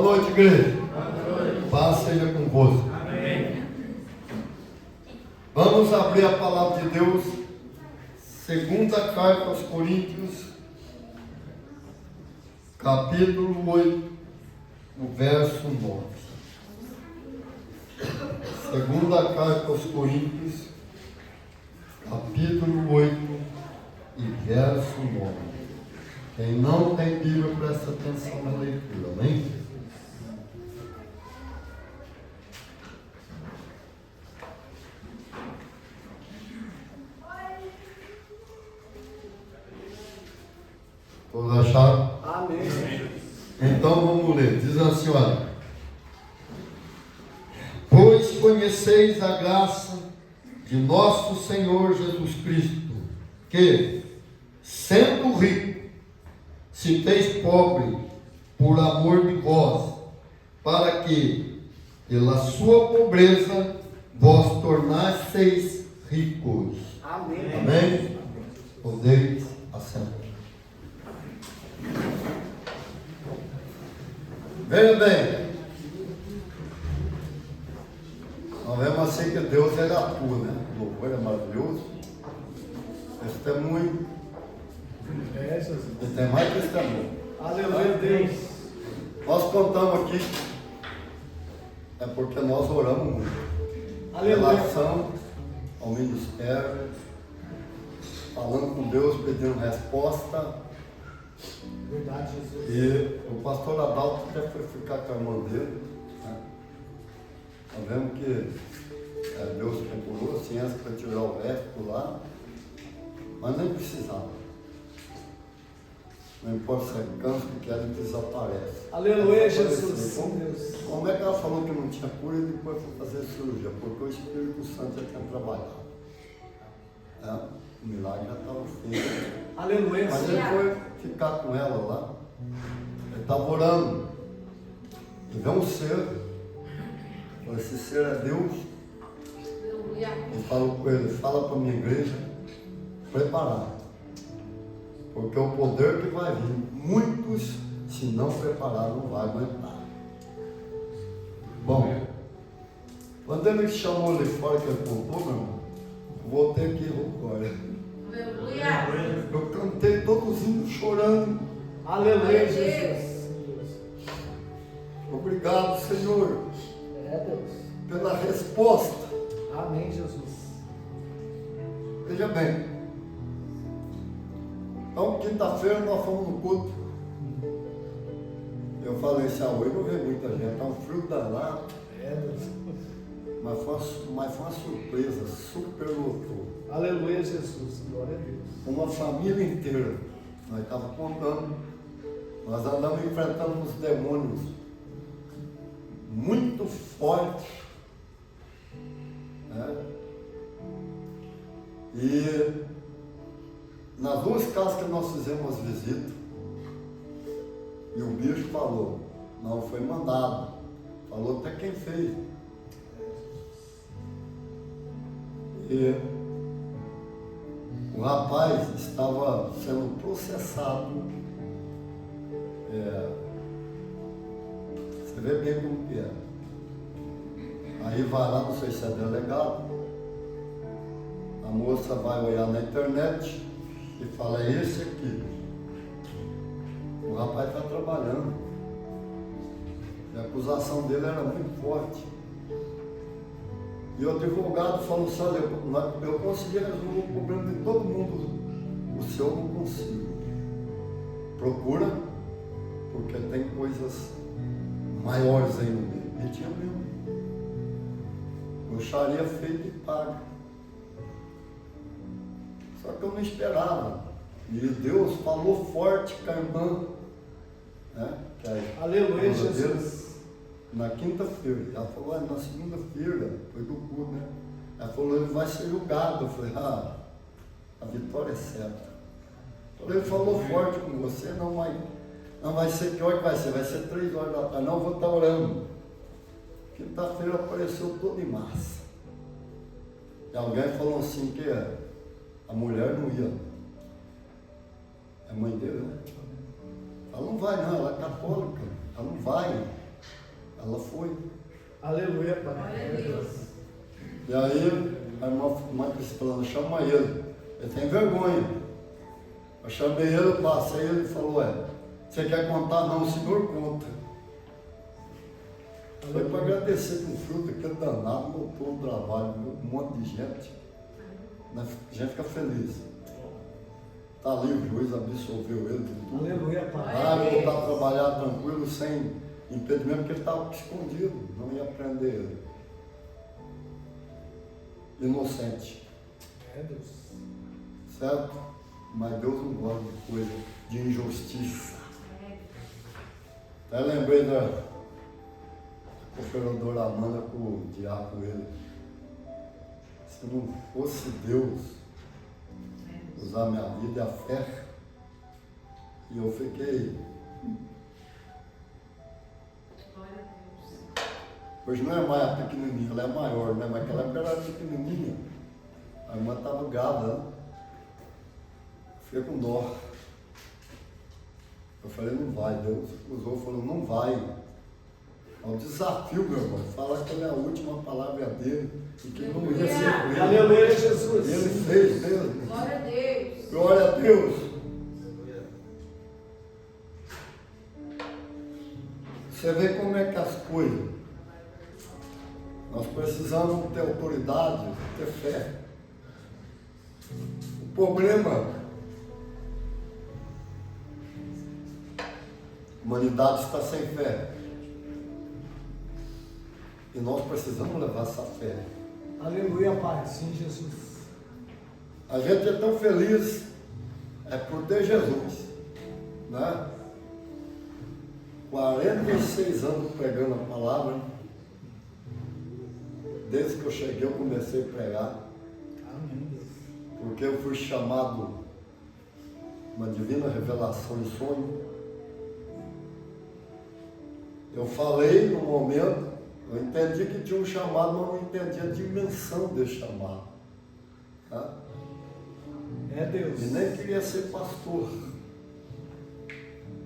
noite, igreja. Boa noite. Paz seja convosco. Amém. Vamos abrir a palavra de Deus, segunda carta aos Coríntios, capítulo 8, o verso 9. Segunda carta aos Coríntios, capítulo 8 e verso 9. Quem não tem Bíblia, presta atenção na leitura, amém? Todos acharam? Amém. Então vamos ler. Diz assim, olha: pois conheceis a graça de nosso Senhor Jesus Cristo, que, sendo rico, se fez pobre por amor de vós, para que, pela sua pobreza, vós tornasseis ricos. Amém. Amém? Podeis assentar. Veja bem, nós vemos assim que Deus ele atua, né? O louvor é maravilhoso. Testemunho. E tem mais testemunho. Aleluia, Deus. Nós contamos aqui, é porque nós oramos muito. Aleluia. Relação ao ministério, falando com Deus, pedindo resposta. Verdade, Jesus. E o pastor Adalto até foi ficar com a irmã dele, né? Nós vemos que Deus procurou a ciência para tirar o resto lá, mas nem precisava. Não importa se é câncer que quer, ele desaparece. Aleluia, Jesus. Como é que ela falou que não tinha cura e depois foi fazer cirurgia? Porque o Espírito Santo já tinha trabalhado. O milagre já estava feito. Aleluia. Mas ele foi ficar com ela lá. Ele estava orando. E vê um ser. Falou, esse ser é Deus. E falou com ele, fala para a minha igreja preparar. Porque o poder que vai vir, muitos, se não preparar, não vai aguentar. Bom, quando ele chamou ali fora que ele contou, meu irmão, voltei aqui agora. Eu cantei todos indo chorando. Aleluia, Jesus. Obrigado, Senhor, Deus. pela resposta. Amém, Jesus. Veja bem. Então, quinta-feira nós fomos no culto. Eu falei assim, hoje não veio muita gente, está um frio danado. Deus. Mas foi uma surpresa, super lotou. Aleluia, Jesus. Glória a Deus. Uma família inteira. Nós estávamos contando. Nós andamos enfrentando uns demônios muito fortes. Né? E nas duas casas que nós fizemos as visitas, e o bicho falou, não foi mandado, falou até quem fez. E o rapaz estava sendo processado. Você vê bem como que é. Aí vai lá, não sei se é delegado, a moça vai olhar na internet e fala, é esse aqui. O rapaz está trabalhando. E a acusação dele era muito forte. E o advogado falou assim, olha, eu consegui resolver o problema de todo mundo, o seu eu não consigo. Procura, porque tem coisas maiores aí no meio. E tinha mesmo. Bruxaria feita e paga. Só que eu não esperava. E Deus falou forte com a irmã, né? Que é Aleluia, Jesus. Na quinta-feira. Ela falou, na segunda-feira, foi do culto, né? Ela falou, ele vai ser julgado. Eu falei, a vitória é certa. Ele falou forte com você, não vai ser que hora que vai ser? Vai ser 3 horas da tarde. Não, eu vou estar orando. Quinta-feira apareceu todo em massa. E alguém falou assim que a mulher não ia. É mãe dele, né? Ela não vai não, ela é católica. Ela não vai. Ela foi. Aleluia, Pai. Glória a Deus. E aí, a irmã Cristiana chama ele. Ele tem vergonha. Eu chamei ele, passei, ele falou, você quer contar? Não, o senhor conta. Foi para agradecer com fruto, aquele danado, voltou o trabalho, um monte de gente. A gente fica feliz. Está ali, o juiz absolveu ele de tudo. Aleluia, Pai. Ah, voltar a trabalhar tranquilo, sem impedimento, porque ele estava escondido, não ia prender ele. Inocente. É, Deus. Certo? Mas Deus não gosta de coisa de injustiça. Até lembrei da cooperadora Amanda com o diácono ele. Se não fosse Deus usar minha vida e a fé, e eu fiquei. Glória a Deus. Hoje não é mais a pequenininha, ela é maior, né? Mas aquela época ela era pequenininha. A irmã estava grávida, né? Fiquei com dó. Eu falei, não vai. Deus usou, falou, não vai. É um desafio, meu irmão. Fala que ele é a última palavra dele e que não ia ser com ele. Aleluia, Jesus. Ele fez mesmo. Glória a Deus. Glória a Deus. Você vê como é que as coisas. Nós precisamos ter autoridade, ter fé. O problema, a humanidade está sem fé. E nós precisamos levar essa fé. Aleluia, Pai. Sim, Jesus. A gente é tão feliz por ter Jesus, né? 46 anos pregando a palavra. Desde que eu cheguei, eu comecei a pregar. Amém, Deus. Porque eu fui chamado uma divina revelação em sonho. Eu falei no momento, eu entendi que tinha um chamado, mas não entendi a dimensão desse chamado. Tá? É, Deus. E nem queria ser pastor.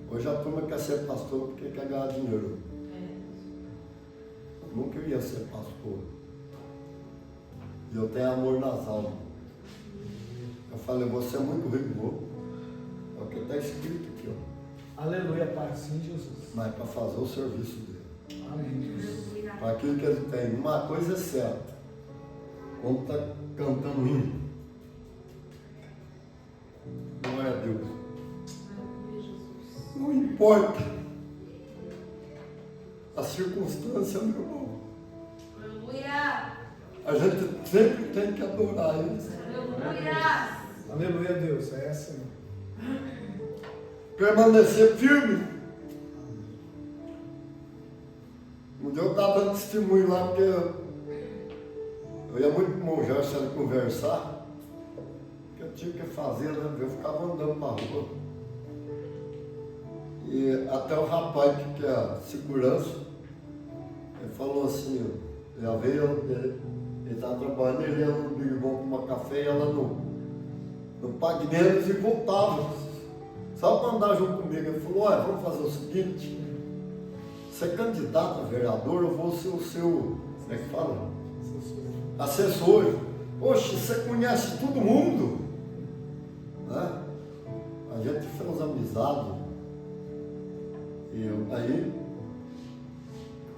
Hoje a turma quer ser pastor porque quer ganhar dinheiro. Eu não queria ser pastor. E eu tenho amor nas almas. Eu falei, você é muito rigoroso. É o que está escrito aqui, ó. Aleluia, Pai. Sim, Jesus. Mas para fazer o serviço dele. Amém, Deus. Para aquilo que ele tem. Uma coisa é certa. Quando está cantando hino. Glória a Deus. Aleluia, Jesus. Não importa a circunstância, meu irmão. Aleluia. A gente sempre tem que adorar Ele. Aleluia. Aleluia, Deus. É assim. Permanecer firme. Um dia eu estava dando testemunho lá, porque eu ia muito com o Gerson conversar. O que eu tinha que fazer, né? Eu ficava andando para a rua. E até o rapaz que é a segurança, ele falou assim, ele estava trabalhando, ele ia no Big Bom tomar café e ela no Pague Menos e voltava. Só para andar junto comigo. Ele falou, olha, vamos fazer o seguinte, você é candidato a vereador, eu vou ser o seu, como é que fala? Assessor. Poxa, você conhece todo mundo. Né? A gente fez amizade. E aí,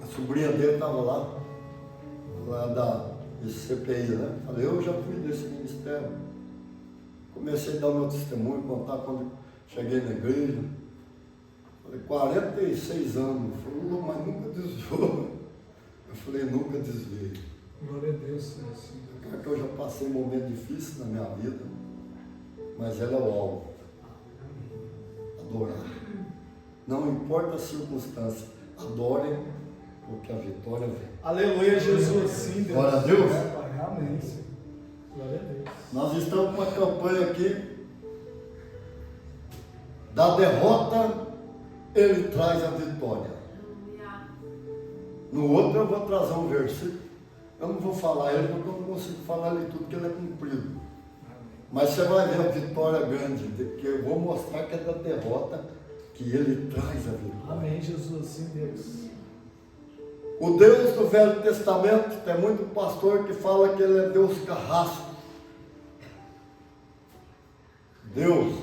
a sobrinha dele estava lá da CPI, né? Falei, eu já fui desse ministério. Comecei a dar o meu testemunho, contar quando cheguei na igreja. Falei, 46 anos. Falei, mas nunca desviou. Eu falei, nunca desviei. Glória a Deus, Senhor. Sim. Claro que eu já passei um momento difícil na minha vida, mas ela é o alvo. Adorar. Não importa a circunstância, adorem, porque a vitória vem. Aleluia, Jesus. Sim, Deus. Glória a Deus. É, Pai. Amém, Senhor. Glória a Deus. Nós estamos com uma campanha aqui, da derrota, ele traz a vitória. Aleluia. No outro eu vou trazer um versículo, eu não vou falar ele, porque eu não consigo falar ele tudo, porque ele é cumprido. Mas você vai ver a vitória grande, que eu vou mostrar que é da derrota que ele traz a vitória. Amém, Jesus. Sim, Deus. O Deus do Velho Testamento, tem muito pastor que fala que ele é Deus carrasco. Deus,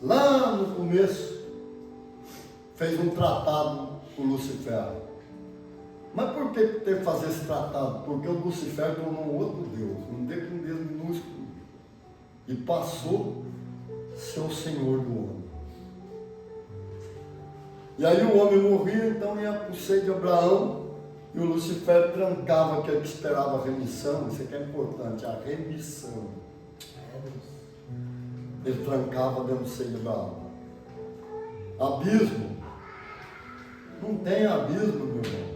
lá no começo, fez um tratado com Lucifer. Mas por que teve que fazer esse tratado? Porque o Lucifer tornou um outro Deus, um Deus minúsculo, e passou a ser o Senhor do homem. E aí o homem morria, então ia para o seio de Abraão, e o Lucifer trancava aquele que esperava a remissão. Isso aqui é importante, a remissão. Ele trancava dentro do seio de Abraão. Abismo. Não tem abismo, meu irmão.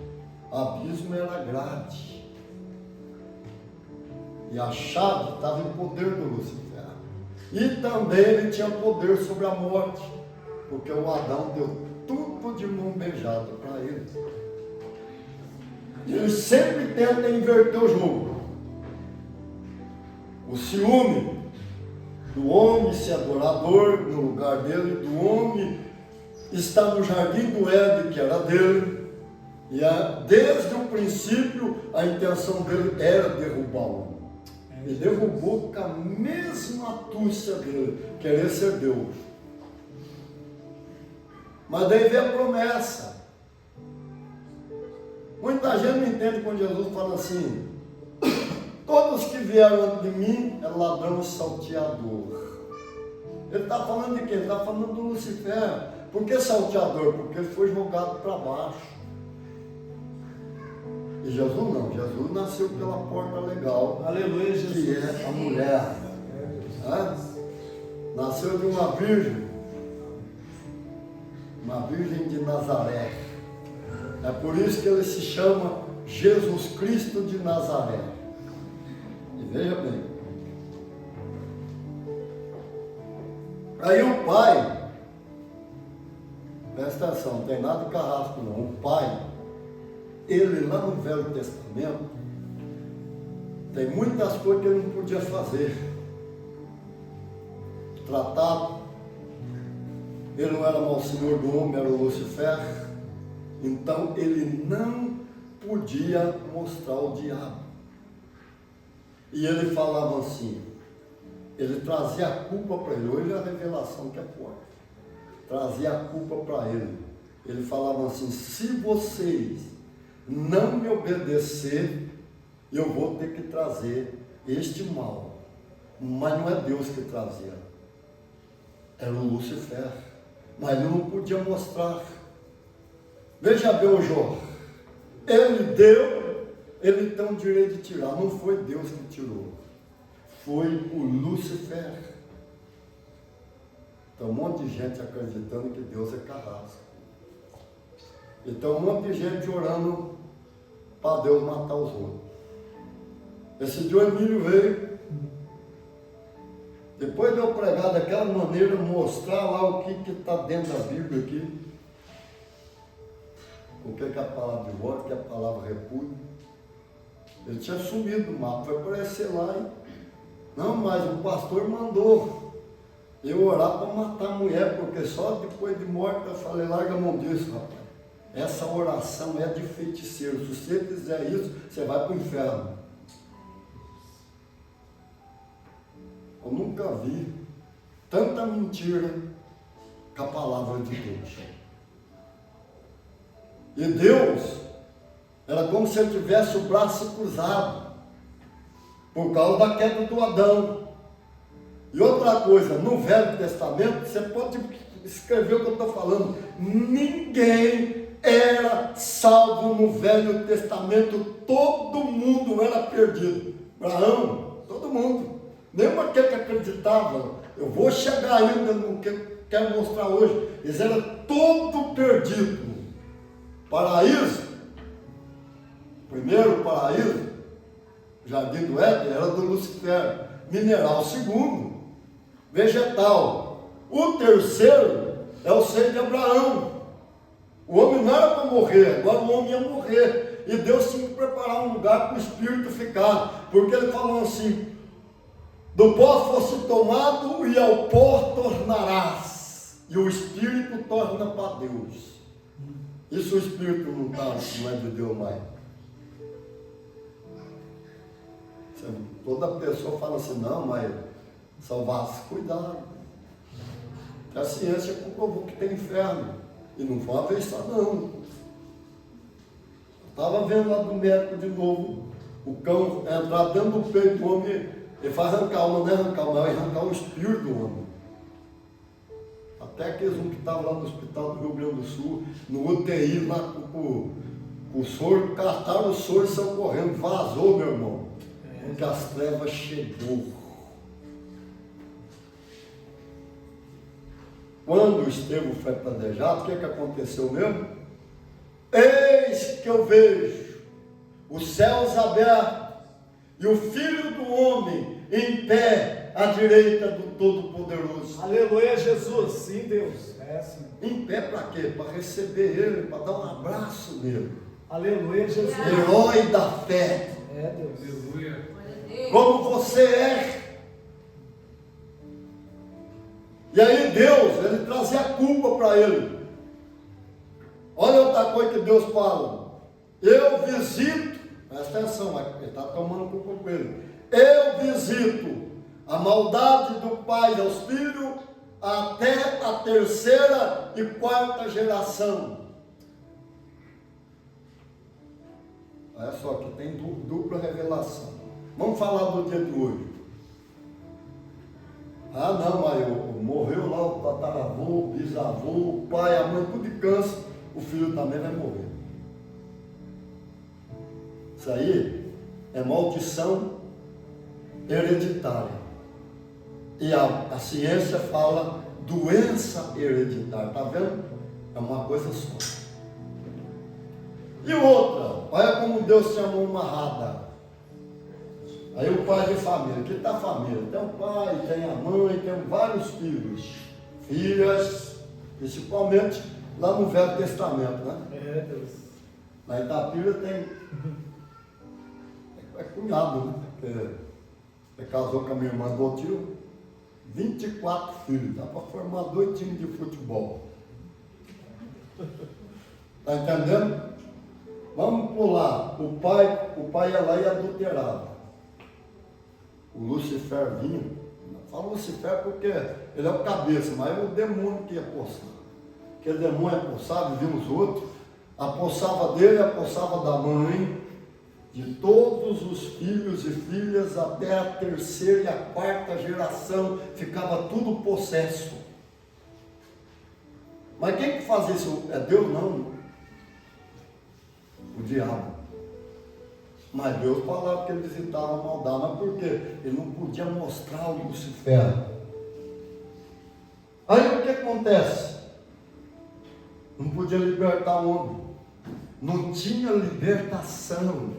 Abismo era grade. E a chave estava em poder do Lucifer. E também ele tinha poder sobre a morte. Porque o Adão deu tudo de mão beijada para ele. Ele sempre tenta inverter o jogo. O ciúme do homem ser adorador no lugar dele, do homem estar no jardim do Éden, que era dele. E desde o princípio a intenção dele era derrubar o homem. Ele derrubou com a mesma astúcia dele, querer ser Deus. Mas daí vem a promessa. Muita gente não entende quando Jesus fala assim: todos que vieram antes de mim é ladrão e salteador. Ele está falando de quem? Ele está falando do Lucifer. Por que salteador? Porque ele foi jogado para baixo. E Jesus não. Jesus nasceu pela porta legal. Aleluia, Jesus. Que é a mulher. Nasceu de uma virgem de Nazaré. É por isso que ele se chama Jesus Cristo de Nazaré. E veja bem. Aí o pai, presta atenção, não tem nada de carrasco não. O pai, ele lá no Velho Testamento, tem muitas coisas que ele não podia fazer. Tratado. Ele não era mau senhor do homem, era o Lucifer. Então ele não podia mostrar o diabo. E ele falava assim, ele trazia a culpa para ele. Hoje é a revelação que é forte. Trazia a culpa para ele. Ele falava assim: se vocês não me obedecer, eu vou ter que trazer este mal. Mas não é Deus que trazia, era o Lucifer. Mas ele não podia mostrar. Veja bem o Jó. Ele deu, ele tem o direito de tirar. Não foi Deus que tirou, foi o Lucifer. Então um monte de gente acreditando que Deus é carrasco. Então um monte de gente orando para Deus matar os outros. Esse dia o Emílio veio, depois de eu pregar daquela maneira, mostrar lá o que está dentro da Bíblia aqui, o que é a palavra de morte, o que é a palavra repúdio. Ele tinha sumido do mapa, foi aparecer lá e... Não, mas o pastor mandou eu orar para matar a mulher, porque só depois de morte eu falei: larga a mão disso, rapaz. Essa oração é de feiticeiro. Se você fizer isso, você vai para o inferno. Eu nunca vi tanta mentira com a palavra de Deus. E Deus era como se ele tivesse o braço cruzado, por causa da queda do Adão. E outra coisa, no Velho Testamento, você pode escrever o que eu estou falando, ninguém era salvo no Velho Testamento, todo mundo era perdido. Abraão, todo mundo. Mesmo aquele que acreditava, eu vou chegar ainda no que eu quero mostrar hoje, eles eram todos perdidos. Paraíso, primeiro paraíso, Jardim do Éden, era do Lucifer. Mineral, segundo, vegetal. O terceiro é o seio de Abraão. O homem não era para morrer, agora o homem ia morrer. E Deus tinha que preparar um lugar para o espírito ficar. Porque ele falou assim: do pó fosse tomado e ao pó tornarás. E o espírito torna para Deus. E se o Espírito não é de Deus mais? Toda pessoa fala assim, não, mas salvar-se, cuidado. Que a ciência comprovou que tem inferno. E não foi uma vez só, não. Estava vendo lá do médico de novo, o cão entrar dentro do peito do homem, ele faz arrancar alma, não é arrancar alma, é arrancar o espírito do homem. Até aqueles um que estavam lá no hospital do Rio Grande do Sul, no UTI, lá com o soro, castaram o soro e saiu correndo, vazou, meu irmão. Porque as trevas chegou. Quando o Estevão foi apedrejado, o que aconteceu mesmo? Eis que eu vejo os céus abertos e o Filho do Homem em pé à direita do Todo-Poderoso. Aleluia, Jesus. Sim, Deus. É assim. Em pé para quê? Para receber Ele, para dar um abraço nele. Aleluia, Jesus. Herói da fé. É, Deus. Aleluia. Como você é. E aí Deus, ele trazia culpa para ele. Olha outra coisa que Deus fala. Eu visito, presta atenção, ele está tomando culpa com ele. Eu visito a maldade do pai aos filhos até a terceira e quarta geração. Olha só, que tem dupla revelação. Vamos falar do dia de hoje. Ah não, mas morreu lá o tataravô, o bisavô, o pai, a mãe, tudo de câncer, o filho também vai morrer. Isso aí é maldição hereditária. E a ciência fala doença hereditária, tá vendo? É uma coisa só. E outra, olha como Deus chamou uma rada. Aí o pai de família, que está a família? Tem o pai, tem a mãe, tem vários filhos, filhas, principalmente lá no Velho Testamento, né? É, Deus. Lá em Itapira tem, é cunhado, né? Ele casou com a minha irmã do tio, 24 filhos, dá para formar 2 times de futebol. Está entendendo? Vamos pular, o pai ia lá e adulterava. O Lucifer vinha, fala Lucifer porque ele é o cabeça, mas é o demônio que ia apossar. Aquele demônio apossava, vimos os outros, apossava dele, apossava da mãe, de todos os filhos e filhas até a terceira e a quarta geração, ficava tudo possesso. Mas quem que faz isso? É Deus não? O diabo. Mas Deus falava que ele visitava a maldade, mas por quê? Ele não podia mostrar o Lucifer. Aí o que acontece? Não podia libertar o homem. Não tinha libertação.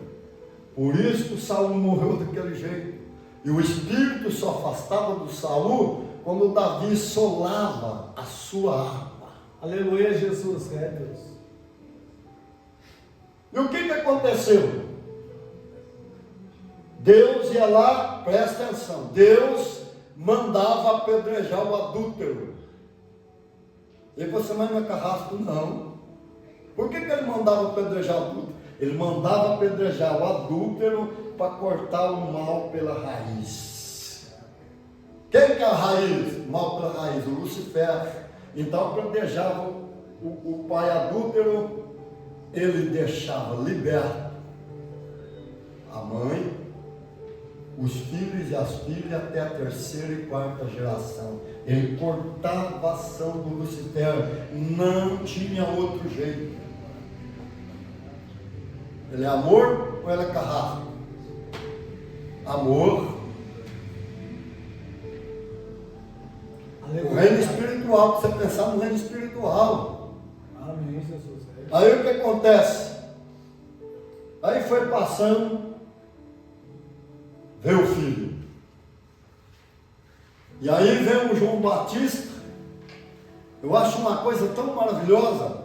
Por isso que Saul morreu daquele jeito. E o espírito se afastava do Saul quando Davi solava a sua harpa. Aleluia, Jesus. É, Deus. E o que aconteceu? Deus ia lá, presta atenção, Deus mandava apedrejar o adúltero. E você, mas não é carrasco? Não. Por que ele mandava apedrejar o adúltero? Ele mandava apedrejar o adúltero para cortar o mal pela raiz. Quem que é a raiz? Mal pela raiz, o Lucifer. Então apedrejava o pai adúltero, ele deixava liberto a mãe, os filhos e as filhas até a terceira e quarta geração. Ele cortava a ação do Lucifer, não tinha outro jeito. Ele é amor ou ele é carrasco? Amor. Aleluia. O reino espiritual, para você pensar no reino espiritual. Amém, Jesus. É. Aí o que acontece? Aí foi passando, veio o filho. E aí vem o João Batista. Eu acho uma coisa tão maravilhosa.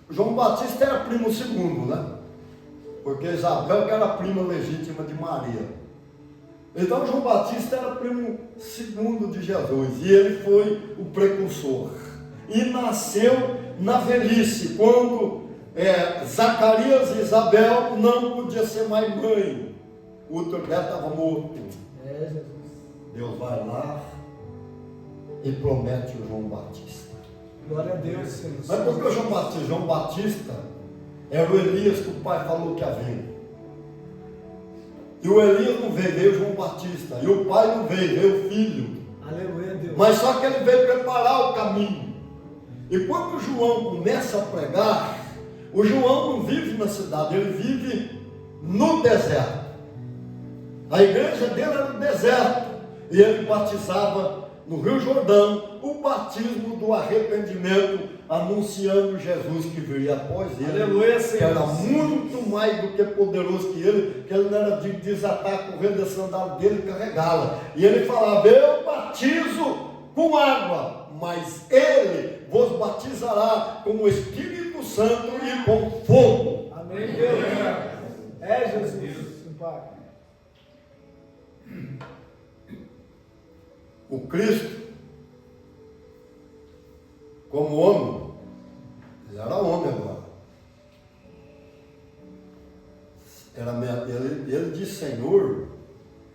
O João Batista era primo segundo, né? Porque Isabel que era prima legítima de Maria. Então João Batista era primo segundo de Jesus. E ele foi o precursor. E nasceu na velhice, quando Zacarias e Isabel não podia ser mais mãe. O outro neto estava morto. É, Jesus. Deus vai lá e promete o João Batista. Glória a Deus, Senhor. Mas por que o João Batista? João Batista era o Elias que o pai falou que ia vir. E o Elias não veio, veio o João Batista. E o pai não veio, veio o filho. Aleluia, Deus. Mas só que ele veio preparar o caminho. E quando o João começa a pregar, o João não vive na cidade, ele vive no deserto. A igreja dele era no deserto. E ele batizava no Rio Jordão o batismo do arrependimento, anunciando Jesus que viria após ele. Aleluia, Senhor. Que era muito mais do que poderoso que ele não era de desatar, correr da sandália dele e carregá-la. E ele falava: eu batizo com água, mas ele vos batizará com o Espírito Santo e com fogo. Amém, Deus. É, Jesus. Sim, Pai. O Cristo, como homem, ele era homem agora. Ele de Senhor,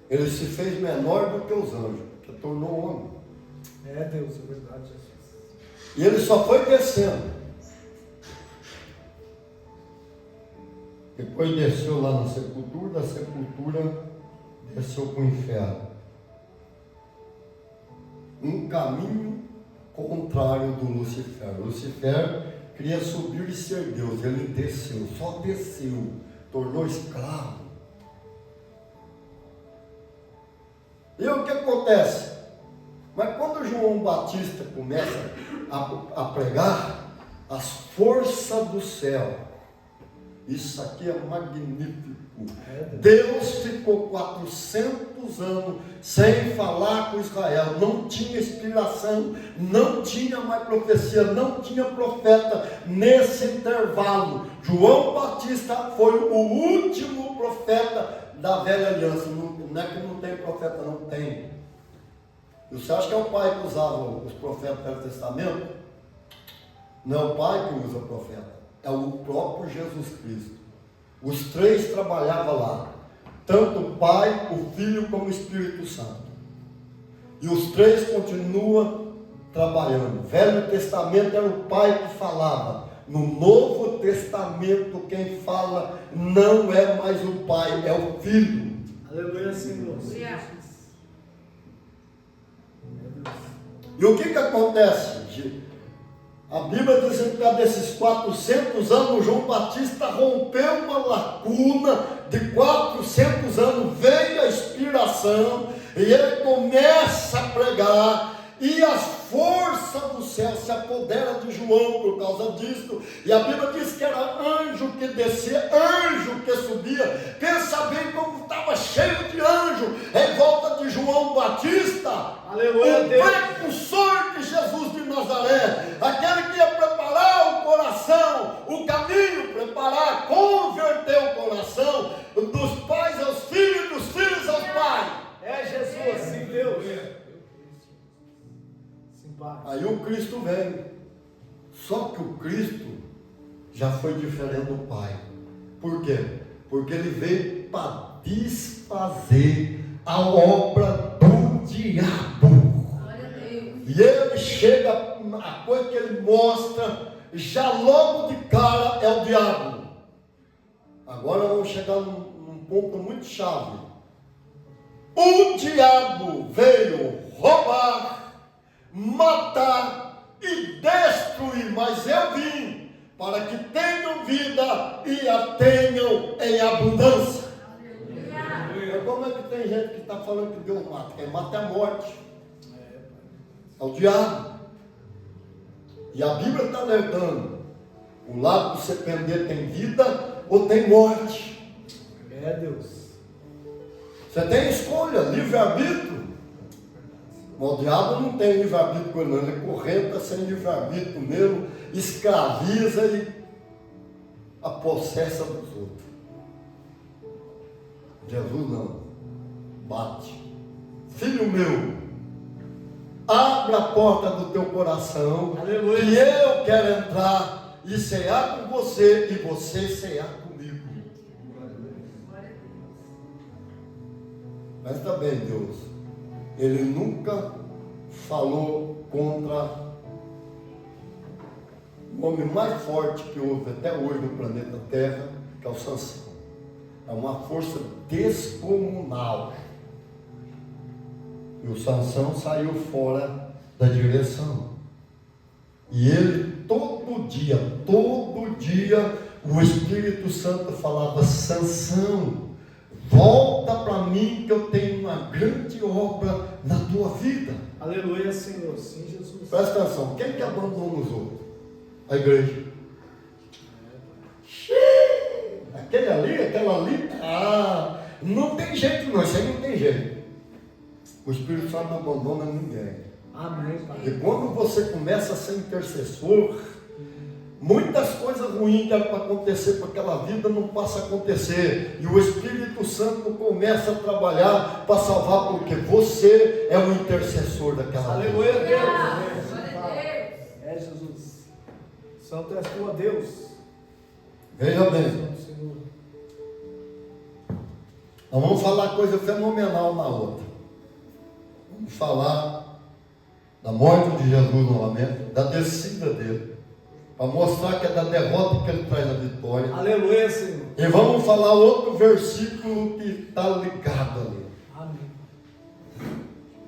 ele se fez menor do que os anjos, que tornou homem. É, Deus, é verdade, Jesus. E ele só foi descendo. Depois desceu lá na sepultura, da sepultura desceu para o inferno. Um caminho contrário do Lucifer. Lucifer queria subir e ser Deus. Ele desceu, só desceu, tornou escravo. E o que acontece? Mas quando João Batista começa a pregar, as forças do céu, isso aqui é magnífico. Deus ficou 400 anos sem falar com Israel, não tinha inspiração, não tinha mais profecia, não tinha profeta. Nesse intervalo, João Batista foi o último profeta da velha aliança. Não é que não tem profeta, não tem. E você acha que é o pai que usava os profetas do Velho Testamento? Não é o pai que usa o profeta, é o próprio Jesus Cristo. Os três trabalhavam lá, tanto o Pai, o Filho como o Espírito Santo. E os três continuam trabalhando. Velho Testamento era o Pai que falava. No Novo Testamento quem fala não é mais o Pai, é o Filho. Aleluia, Senhor. E o que acontece? A Bíblia diz que desses 400 anos, João Batista rompeu uma lacuna de 400 anos, veio a inspiração, e ele começa a pregar, e as forças do céu se apoderam de João por causa disso. E a Bíblia diz que era anjo que descia, anjo que subia. Pensa bem como estava cheio de anjo em volta de João Batista. Aleluia, o Deus. precursor de Jesus de Nazaré, aquele que ia preparar o coração, o caminho, preparar, converter o coração dos pais aos filhos, dos filhos aos pais. É Jesus, sim, Deus. Sim, Pai. Aí o Cristo vem. Só que o Cristo já foi diferente do Pai. Por quê? Porque ele veio para desfazer a obra do diabo. Glória a Deus. E ele chega, a coisa que ele mostra, já logo de cara é o diabo. Agora vamos chegar num ponto muito chave. O diabo veio roubar, matar e destruir, mas eu vim para que tenham vida e a tenham em abundância. Aleluia. Mas como é que tem gente que está falando que Deus mata? Quem mata é a morte. É o diabo. E a Bíblia está alertando. O lado que você pender tem vida ou tem morte. É, Deus. Você tem escolha, livre-arbítrio. O diabo não tem livre-arbítrio com ele, não. Ele correnta sem livre-arbítrio mesmo, escraviza e a possessa dos outros. Jesus não. Bate. Filho meu, abre a porta do teu coração. Aleluia. Que eu quero entrar e cear com você, e você cear comigo. Mas também Deus, Ele nunca falou contra o homem mais forte que houve até hoje no planeta Terra, que é o Sansão. É uma força descomunal. E o Sansão saiu fora da direção. E ele todo dia, o Espírito Santo falava: Sansão, volta para mim que eu tenho uma grande obra na tua vida. Aleluia, Senhor. Sim, Jesus. Presta atenção, quem que abandona os outros? A igreja. Aquela ali, não tem jeito não, isso aí não tem jeito. O Espírito Santo não abandona ninguém. Amém, Pai. E quando você começa a ser intercessor, muitas coisas ruins que eram para acontecer para aquela vida não passa a acontecer. E o Espírito Santo começa a trabalhar para salvar, porque você é o intercessor daquela vida. Aleluia, Deus. Glória a Deus. É, Jesus. Santo és tu, ó Deus. Veja bem, Senhor. nós vamos falar coisa fenomenal na outra. Vamos falar da morte de Jesus novamente, da descida dele, para mostrar que é da derrota que ele traz a vitória. Aleluia, Senhor. E vamos falar outro versículo que está ligado ali. Amém.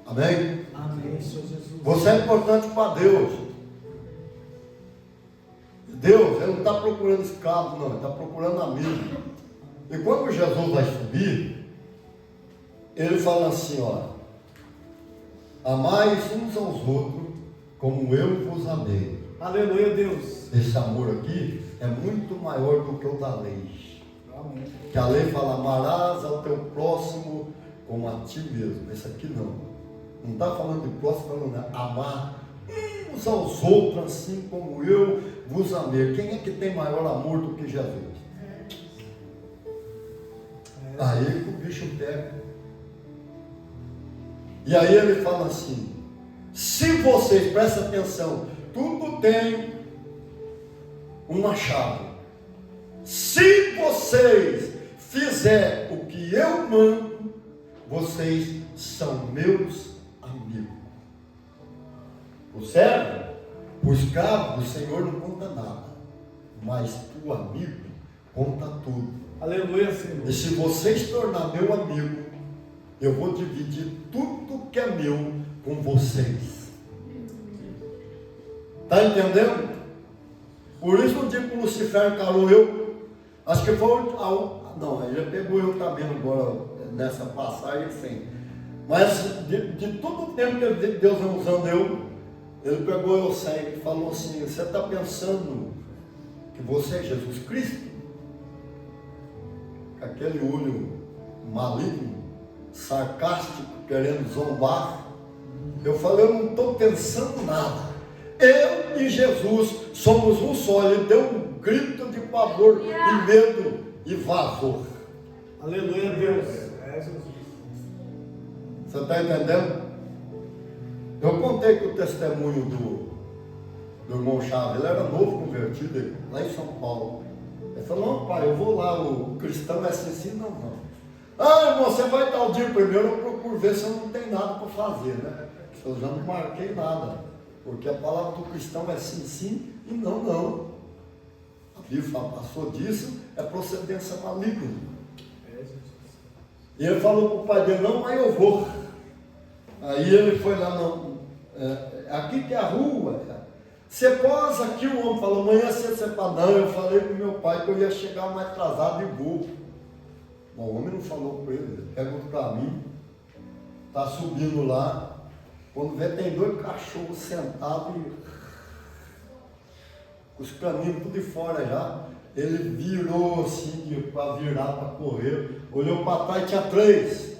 Amém? Amém, Senhor Jesus. Você é importante para Deus. Deus, Ele não está procurando escravo, não, Ele está procurando amigo. E quando Jesus vai subir, Ele fala assim, ó: amai uns aos outros como eu vos amei. Aleluia, Deus. Esse amor aqui é muito maior do que o da lei. Amém. Que a lei fala: amarás ao teu próximo como a ti mesmo. Esse aqui não. Não está falando de próximo, falando de amar uns aos outros assim como eu vos amei. Quem é que tem maior amor do que Jesus? Aí que o bicho pega. E aí ele fala assim: se vocês, prestem atenção, tudo tem uma chave. Se vocês fizerem o que eu mando, vocês são meus amigos. O servo, o escravo do Senhor não conta nada, mas tu amigo conta tudo. Aleluia, Senhor. E se você se tornar meu amigo, eu vou dividir tudo que é meu com vocês. Está entendendo? Por isso o dia que o Lucifer encarou eu, acho que foi não, ele pegou eu também agora nessa passagem, sim. Mas de todo o tempo que Deus vem usando eu, Ele pegou eu sempre e falou assim: você está pensando que você é Jesus Cristo? Com aquele olho maligno, sarcástico, querendo zombar. Eu falei: eu não estou pensando nada. Eu e Jesus somos um só. Ele deu um grito de pavor e medo e vazou. Aleluia, Deus. É, Jesus. Você está entendendo? Eu contei que o testemunho do irmão Chaves, ele era novo convertido lá em São Paulo. Ele falou: não, pai, eu vou lá, o cristão é assim, não. Ah, irmão, você vai tal dia primeiro, eu procuro ver se eu não tenho nada para fazer, né? Eu já não marquei nada. Porque a palavra do cristão é sim e não. A Bíblia passou disso, é procedência maligna. E ele falou para o pai dele: não, mas eu vou. Aí ele foi lá, aqui que é a rua. Você posa aqui, o homem falou: amanhã você para não. Eu falei para o meu pai que eu ia chegar mais atrasado e vou. Mas o homem não falou para ele, ele pega o caminho, está subindo lá. Quando vê, tem 2 cachorros sentados com os caminhos tudo de fora já. Ele virou assim, para virar, para correr. Olhou para trás, tinha 3.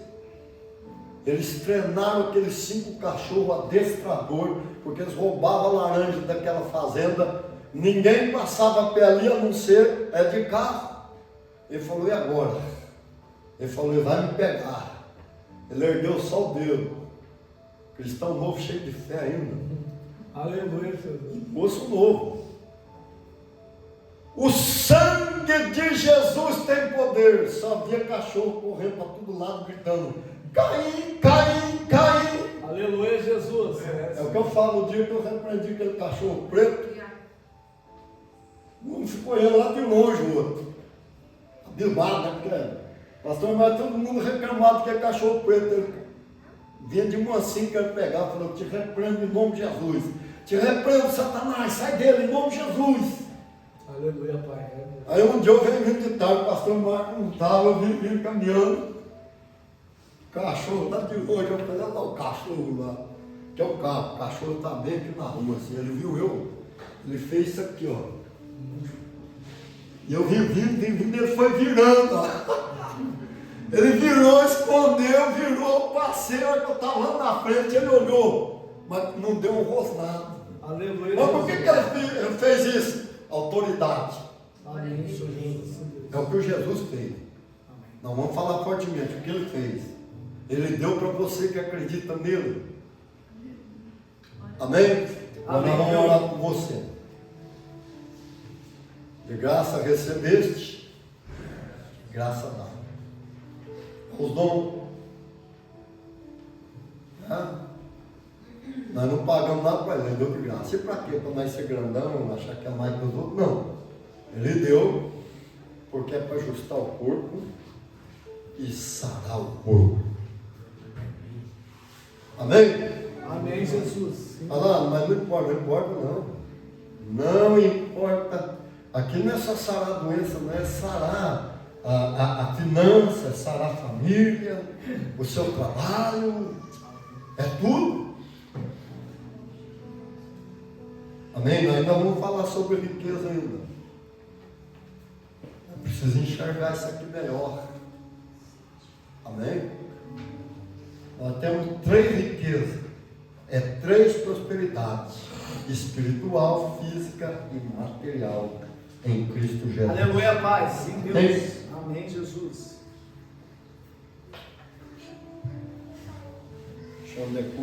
Eles treinaram aqueles 5 cachorros adestrador, porque eles roubavam a laranja daquela fazenda. Ninguém passava pé ali, a não ser de carro. Ele falou: e agora? Ele falou: ele vai me pegar. Ele ergueu só o dedo. Cristão novo, cheio de fé ainda. Aleluia, Jesus. Moço novo. O sangue de Jesus tem poder. Só via cachorro correndo para todo lado gritando: Caim, Caim, Caim. Aleluia, Jesus. É o que eu falo o dia que eu repreendi aquele cachorro preto. Um ficou olhando lá de longe o outro. Abismado, né? Porque pastor, mas todo mundo reclamado que é cachorro preto. Ele vinha de mansinho que ele pegava, falou: te repreendo em nome de Jesus. Te repreendo, Satanás, sai dele em nome de Jesus. Aleluia, Pai. Aí um dia eu venho vindo de tarde, o pastor Marco não estava, eu vim caminhando. Cachorro lá de longe, eu falei: olha lá o cachorro lá, que é o carro, o cachorro está bem aqui na rua, assim, ele viu eu, ele fez isso aqui, ó. E eu vim vindo, ele foi virando, ó. Ele virou, escondeu, virou, passei, a hora que eu estava lá na frente, ele olhou, mas não deu um rosnado. Aleluia. Mas por que ele fez isso? Autoridade. Amém, Senhor Jesus. É o que o Jesus fez. Amém. Não vamos falar fortemente o que ele fez. Ele deu para você que acredita nele. Amém? Agora nós vamos orar por você. De graça recebeste, de graça dá. Os dons. Nós não pagamos nada para ele deu de graça. E para quê? Para nós ser grandão, achar que é mais que os outros? Não. Ele deu porque é para ajustar o corpo e sarar o corpo. Amém? Amém, Jesus. Ah, mas não importa não. Não importa. Aqui não é só sarar a doença, não é sarar a finança, é sarar a família, o seu trabalho, é tudo. Amém? Nós ainda vamos falar sobre riqueza ainda. Eu preciso enxergar isso aqui melhor. Amém? Nós temos 3 riquezas. É 3 prosperidades. Espiritual, física e material. Em Cristo Jesus. Aleluia, Pai. Sim, Deus. Amém. Amém, Jesus. Deixa eu ler